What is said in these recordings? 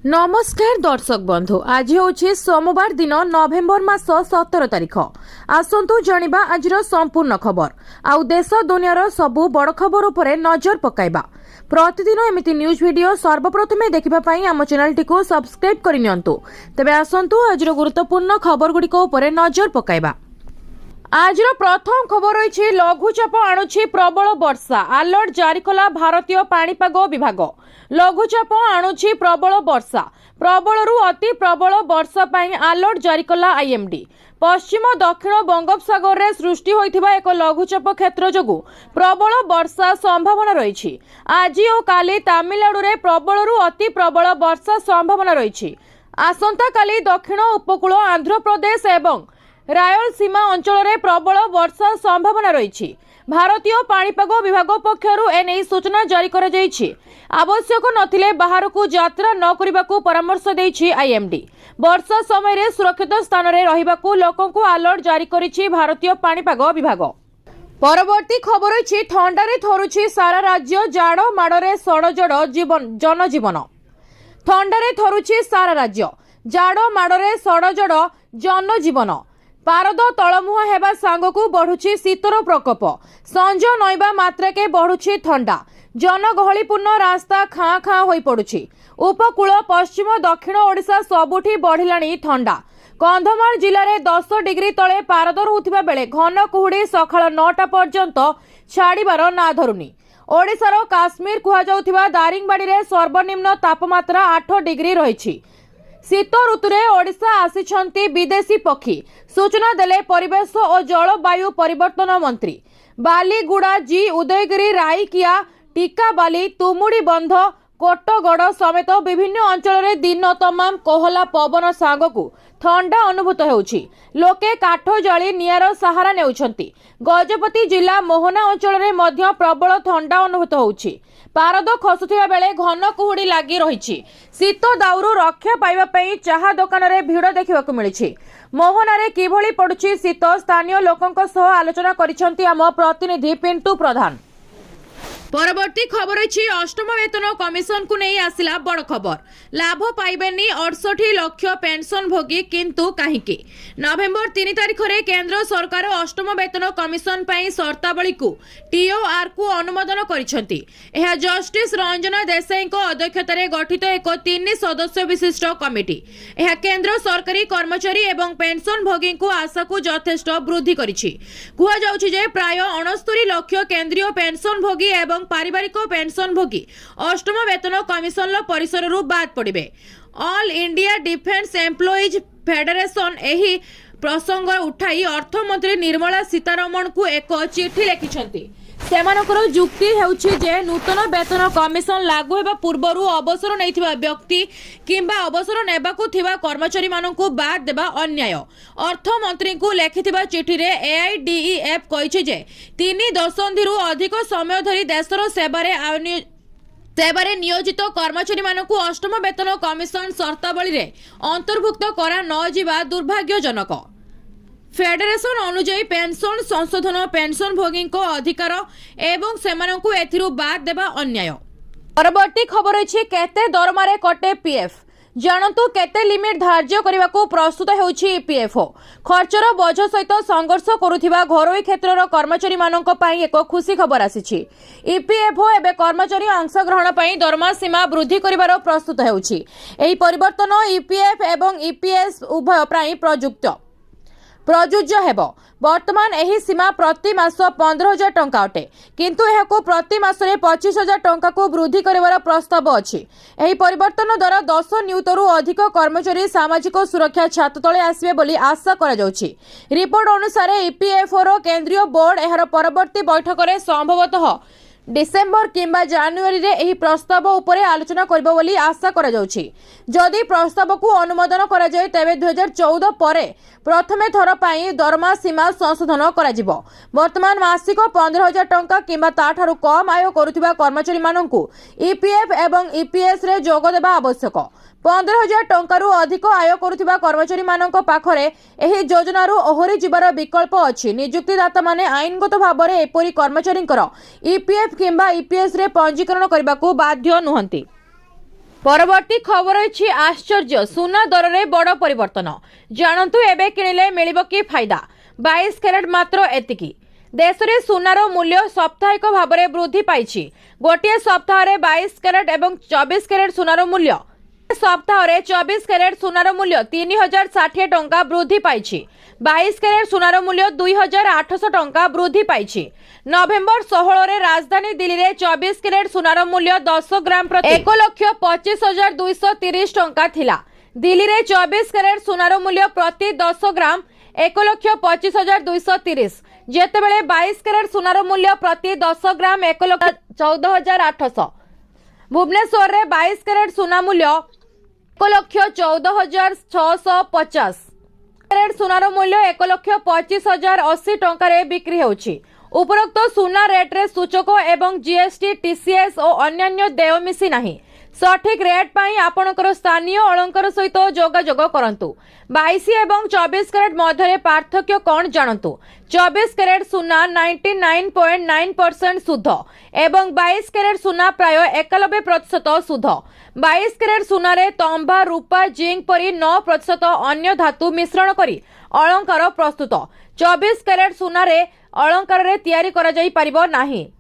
नमस्कार दर्शक बंधु आज हूँ सोमवार दिन नवेम्बर मास 17 तारिख। आसतु जानिबा आजिर संपूर्ण खबर आउ देश दुनियार सबु बड़ खबर उपरे नजर पकाइबा। प्रतिदिन एमिति न्यूज वीडियो सर्वप्रथमे देखिबा पई आम चैनल टिको सब्सक्राइब करि नियंतु। तबे आसतु आजिर गुरुत्वपूर्ण खबर गुड़िक उपरे नजर पकाइबा। आजिर प्रथम खबर रही लघुचाप आणुछि प्रबल वर्षा अलर्ट जारी कला भारतीय पाणीपाग विभाग। लघुचाप आणुछि प्रबल वर्षा प्रबलरु अति प्रबल वर्षा पई अलर्ट जारी कला आईएमडी। पश्चिम दक्षिण बंगोपसागर रे सृष्टि होइथिबा एक लघुचाप क्षेत्र जोगु प्रबल वर्षा संभावना रही। आज और काली तमिलनाडु रे प्रबलरु अति प्रबल वर्षा संभावना रही। आसंता काली दक्षिण उपकूल आंध्र प्रदेश एवं रायलसीमा अंचल रे प्रबल वर्षा संभावना रही। भारतीय पाणीपाग विभाग पक्षरु एने सूचना जारी करा जायछि। आवश्यक नथिले बाहर को यात्रा न करिबाकू परामर्श देछि आईएमडी। वर्षा समय रे सुरक्षित स्थान रे रहिबाकू लोकंकू अलर्ट जारी करिछि भारतीय पाणीपाग विभाग। परवर्ती खबर अछि ठंडारे थरुछि सारा राज्य जाड़ माड़रे सड़जड़ जनजीवन। ठंडारे थरुछि सारा राज्य जाड़ माड़रे सड़जड़ जनजीवन। पारद तलमुहा हेबा सांगकू बढ़ुछि शीतर प्रकोप। संज नईबा मात्रके बढ़ुछि ठंडा। जनगहलीपूर्ण रास्ता खाँ खाँ होई पड़ुछि। उपकूल पश्चिम दक्षिण ओडिशा सबुठी बढ़िलाणी ठंडा। कंधमाल जिले में 10 डिग्री तले पारद रहुथिबा बेले घन कुहुड़ी सकाळ 9टा पर्यंत छाड़िबार ना धरुनी। ओडिशार काश्मीर कुहाजाउथिबा दारिंगबाड़ी रे सर्वनिम्न तापमात्रा 8 डिग्री रहिछि। शीत ऋतुरे ओडिशा आसिछंती विदेशी पक्षी सूचना देले परिवेश और जलवायु परिवर्तन मंत्री। बालीगुड़ा जी उदयगिरी राईकिया टीकाबाली तुमुड़ी बंध कोटगड़ समेत विभिन्न अंचल रे दिन तमाम कोहला पवन सांगकू ठंडा अनुभूत होउछि। लोके काठ जली नियार सहारा नेउछंती। गजपति जिला मोहना अंचल रे मध्य प्रबल ठंडा अनुभूत होउछि। पारद खसुथिबा बेले घन कुहुड़ी लागी रहिछि। शीत दाउरु रक्षा पाइबा पई चाहा दुकान रे भीड़ देखिबाकू मिलिछि। मोहना रे किभଳି पडुछि शीत स्थानीय लोकंक सह आलोचना करिसंती आम प्रतिनिधि पिंटू प्रधान। परवर्ती खबर अछि अष्टम वेतन कमिशन को नहीं आसिला बड़ खबर। लाभ पाइबेनी 68 लाख पेंशन भोगी किंतु काहीकि नवेम्बर 3 तारिख रे केंद्र सरकार अष्टम वेतन कमिशन पई शर्तावली को टीओआर को अनुमोदन करिसंती। एहा जस्टिस रंजना देसाई को अध्यक्षता रे गठित एक 3 सदस्य विशिष्ट कमिटी। एहा केंद्र सरकारी कर्मचारी एवं पेंशन भोगी को आशा को यथेष्ट वृद्धि करिछि। कुहा जाउछि जे प्राय 69 लाख केंद्रीय पेंशन भोगी एवं पारिवारिक पेंशन भोगी अष्टम वेतन कमिशन परिसर बाद पड़े। All India defence employees federation एही प्रसंग उठाई अर्थमंत्री निर्मला सीतारमण को एक चिठी लिखिछंती। सेमानकर जुक्ति हेउछि जे नूतन वेतन कमिशन लागू हेबा पूर्वरु अवसर नैथिबा व्यक्ति किंबा अवसर नेबाकू थिबा कर्मचारी मानकू बाद देबा अन्याय। अर्थमंत्री को लेखिथिबा चिठी रे एआईडीईएफ कहिछि जे 3 दशंधिरु अधिक समय धरि देशर सेवारे नियोजित कर्मचारी मानकू अष्टम वेतन कमिशन शर्तावली रे अंतर्भुक्त करा न जिबा दुर्भाग्यजनक। फेडरेशन अनुଯାयी पेंशन संशोधन पेंशन भोगी को अधिकार एवं सेमानकू एथिरु बाद देबा अन्याय। परवर्ती खबर अछि केते दरमारे कटे पीएफ जानतु केते लिमिट धार्य करने को प्रस्तुत होउछि ईपीएफओ। खर्चर बोझ सहित संघर्ष करुथिबा घरोई क्षेत्रर कर्मचारी मानक पई एक खुशी खबर आसीछि। ईपीएफओ एबे कर्मचारी अंशग्रहण पई दरमा सीमा वृद्धि करिवार प्रस्तुत होउछि। एही परिवर्तन ईपीएफ एवं ईपीएस उभय पई प्रयुज्य हेबो। वर्तमान एही सीमा प्रति मास 15,000 टंका अटे किंतु एहाको प्रति मासरे 25,000 टंका को वृद्धि करिवार प्रस्ताव अछि। एही परिवर्तन द्वारा 10 नियुतरु अधिक कर्मचारी सामाजिक सुरक्षा छात तले आसीबे बोली आशा करा जाउछि। रिपोर्ट अनुसार ईपीएफओ रो केंद्रीय बोर्ड एहार परवर्ती बैठक रे संभवतः डिसेंबर किंबा जानुआरी रे एही प्रस्ताव उपरे आलोचना करबो बोली आशा करा जाउछि। जदि प्रस्ताव को अनुमोदन करा जाय तबे 2014 परे प्रथमे थर पई दरमा सीमा संशोधन करा जिवो। वर्तमान मासिक 15,000 टंका किंबा ताठारु कम आय करुथिबा कर्मचारी माननकू ईपीएफ एवं ईपीएस रे जोग देबा आवश्यक। 15,000 टंकारु अधिक आय करुथिबा कर्मचारी माननक पाखरे एही योजनारु ओहरी जिबार विकल्प अछि। नियुक्तिदाता माने आईनगत भाबरे एपरि कर्मचारींकर ईपीएफ किंबा ईपीएस रे पंजीकरण करबाकू बाध्य नुहंती। परवर्ती खबर अछि आश्चर्य सुना दर रे बड़ परिवर्तन जानतु एबे किणिले मिलिबो कि फायदा 22 कैरेट मात्र एतिकी देश रे सुनार मूल्य साप्ताहिक भाव में वृद्धि पाइछि गोटे सप्ताह रे 22 कैरेट एवं 24 कैरेट सुनार मूल्य सप्ताह रे 24 कैरेट सुनार मूल्य 3060 टंका वृद्धि पाइछि 22 कैरेट सुनार मूल्य 2800 टंका वृद्धि पाइछि नवेम्बर 16 रे राजधानी दिल्ली रे 24 कैरेट सुनार मूल्य 10 ग्राम प्रति 1,25,230 टंका थिला दिल्ली रे 24 कैरेट सुनार मूल्य प्रति 10 ग्राम 1,25,230 जेतेबेले 22 कैरेट सुनार मूल्य प्रति 10 ग्राम 1,14,800 भुवनेश्वर रे 22 कैरेट सुना मूल्य 1,14,650 कैरेट सुनार मूल्य 1,25,080 टंका रे बिक्री होउछि उपरोक्त सुना रेट रे सूचक एवं जीएसटी टीसीएस और अन्यान्य देय मिसी नाही सठिक रेट पाई आपनकर स्थानीय अलंकार सहित जोगाजोग करंतु 22 एवं 24 कैरेट मध्य पार्थक्य कौन जानतु 24 कैरेट सुना 99.9% शुद्ध एवं 22 कैरेट सुना प्राय 91% शुद्ध 22 कैरेट सुना रे तंबा रूपा जिंक परी 9% अन्य धातु मिश्रण करी अलंकार प्रस्तुत 24 कैरेट सुना रे अलंकार रे तैयारी करा जाई परिबो नाही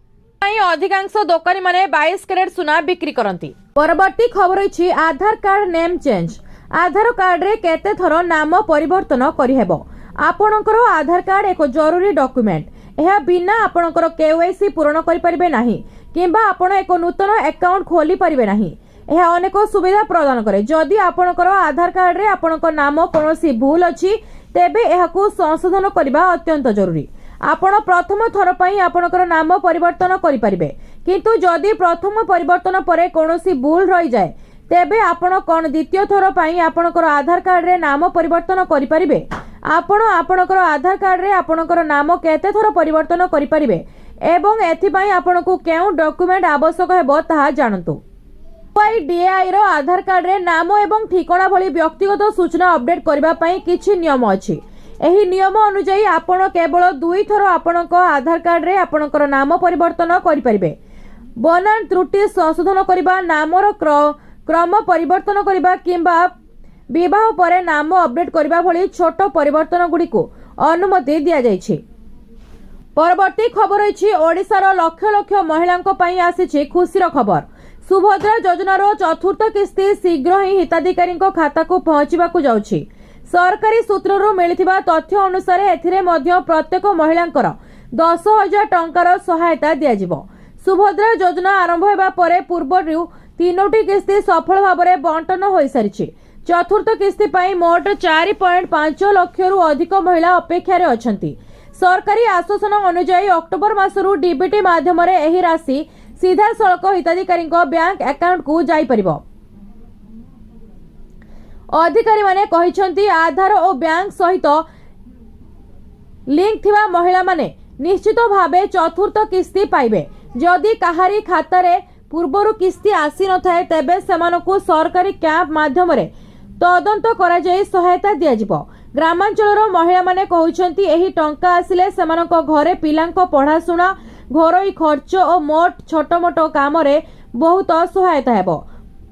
अधिकांश दोकानी माने 22 कैरेट सुना बिक्री करंती। परवर्ती खबर अछि आधार कार्ड नेम चेंज आधार कार्ड रे केते थर नाम परिवर्तन करि हेबो आपनकर आधार कार्ड एक जरूरी डॉक्यूमेंट एहा बिना आपनकर केवाईसी पूर्ण करि परिबे नाही किंबा आपण एक नूतन अकाउंट खोली परिबे नाही एहा अनेक सुविधा प्रदान करे जदि आपनकर आधार कार्ड रे आपनकर नाम कोनोसी भूल अछि तेबे एहाकू संशोधन करबा अत्यंत जरूरी आपण प्रथम थर पई आपनकर नाम परिवर्तन करि परिबे किंतु जदि प्रथम परिवर्तन परे कोनोसी भूल रहि जाय तेबे आपण कोन द्वितीय थर पई आपनकर आधार कार्ड रे नाम परिवर्तन करि परिबे आपण आपनकर आधार कार्ड रे आपनकर नाम केते थर परिवर्तन करि परिबे एवं एथि पई आपनको केउ डॉक्यूमेंट आवश्यक हेबो ताहा जानतु डीआई रो आधार कार्ड रे नाम एवं ठिकाना भली व्यक्तिगत सूचना अपडेट करबा पई किछि नियम अछि एही नियम अनुसार आपण केवल 2 थर आपणक आधार कार्ड रे आपणकर नाम परिवर्तन करि परिबे बनान त्रुटि संशोधन करबा नामर क्रम परिवर्तन करबा किंबा विवाह परे नाम अपडेट करबा भली छोट परिवर्तन गुडी को अनुमति दिया जायछि। परवर्ती खबर अछि ओडिसा रो लक्ष लक्ष महिलांक पई आसीछि खुशीर खबर सुभद्रा योजनार चतुर्थ किस्ती शीघ्र ही हिताधिकारी खाता को पहुंचवाक जाउछि सरकारी सूत्ररू मिलिथिबा तथ्य अनुसार एथिरे मध्य प्रत्येक महिलांकर 10,000 टंकार सहायता दियाजिबो सुभद्रा योजना आरंभ हेबा परे पूर्वरु 3टी किस्ती सफल भाबरे बंटन होई सारिछि चतुर्थ किस्ती पई मोट 4.5 लाख रु अधिक महिला अपेक्षा रे अछंती सरकारी आश्वासन अनुसार अक्टोबर मासरू डीबीटी माध्यम रे एही राशि सीधा सड़क हिताधिकारी बैंक अकाउंट को जाई परिबो अधिकारी माने कहिसंती आधार और बैंक सहित लिंक थिबा महिला माने निश्चित भावे चतुर्थ किस्ती पाइबे जदि कहारी खाता रे पूर्वरु किस्ती आसी न थाए तेबे सेमानकु सरकारी कैंप माध्यम रे तदंत करा जाई सहायता दिया जिवो ग्रामांचलर महिला माने कहिसंती एही टंका आसिले सेमानक घरे पिलांक पढ़ाशुना घरोई खर्च और मोट छोट मोट काम रे बहुत सहायता हेबो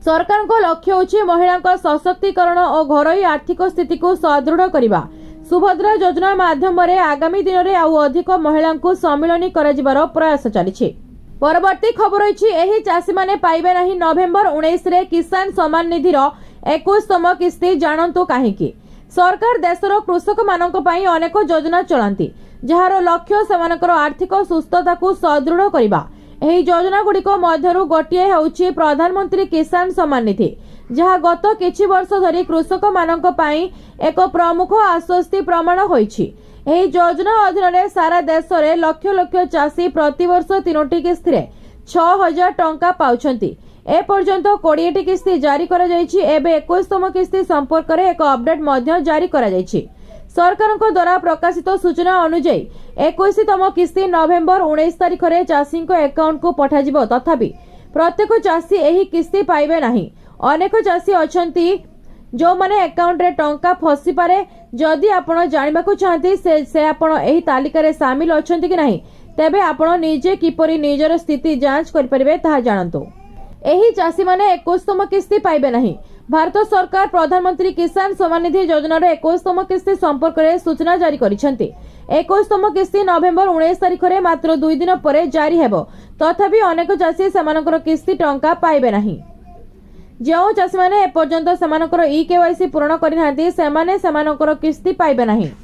सरकार को लक्ष्य होछि महिला सशक्तिकरण और घरोई आर्थिक स्थिति को सुदृढ़ करबा सुभद्रा योजना माध्यम रे आगामी दिन रे आउ अधिक महिला को सम्मिलनी करा जिबार प्रयास चलिछि। परवर्ती खबर अछि एही चासी माने पाइबे नाही नवेम्बर 19 रे किसान सम्मान निधि रो 21तम किस्ती जानंतु काहेकि सरकार देशर कृषक मानक पई अनेक योजना चलांती जहार लक्ष्य सेमानकर आर्थिक सुस्थता को सुदृढ़ करबा एही योजना गुड़िक मध्यरु गोटिए हेउछि प्रधानमंत्री किसान सम्मान निधि जहा गत किछि वर्ष धरि कृषक मानक पई एक प्रमुख आश्वस्ति प्रमाण होइछि एही योजना अधीन रे सारा देश रे लक्ष लक्ष चासी प्रति वर्ष 3टी किस्ती रे 6,000 टंका पाउछंती ए पर्यंत 20टी किस्ती जारी करा जायछि एबे 21तम किस्ती संपर्क रे एक अपडेट मध्य जारी करा जायछि सरकार द्वारा प्रकाशित सूचना अनुसार 21तम किस्ती नवेम्बर 19 तारिख रे चासी अकाउंट को पठाजिबो तथापि प्रत्येक चासी एही किस्ती पाइबे नाही अनेक चासी अछंती जो माने अकाउंट रे टंका फसी पारे जदि आपण जानिबा को चाहती से आपण एही तालिका रे शामिल अछंती कि नाही तेबे आपण निजे किपरि निजर स्थिति जांच कर परिबे ताहा जानंतो ଏହି ଚାଷୀମାନେ 21ତମ କିସ୍ତି ପାଇବେ ନାହିଁ। ଭାରତ ସରକାର ପ୍ରଧାନମନ୍ତ୍ରୀ କିଷାନ ସମ୍ମାନ ନିଧି ଯୋଜନାର 21ତମ କିସ୍ତି ସମ୍ପର୍କରେ ସୂଚନା ଜାରି କରିଛନ୍ତି। 21ତମ କିସ୍ତି ନଭେମ୍ବର 19 ତାରିଖରେ ମାତ୍ର 2 ଦିନ ପରେ ଜାରି ହେବ। ତଥାପି ଅନେକ ଚାଷୀ ସେମାନଙ୍କର କିସ୍ତି ଟଙ୍କା ପାଇବେ ନାହିଁ। ଯେଉଁ ଚାଷୀମାନେ ଏପର୍ଯ୍ୟନ୍ତ ସେମାନଙ୍କର ଇ-KYC ପୂରଣ କରିନାହାନ୍ତି ସେମାନେ ସେମାନଙ୍କର କିସ୍ତି ପାଇବେ ନାହିଁ।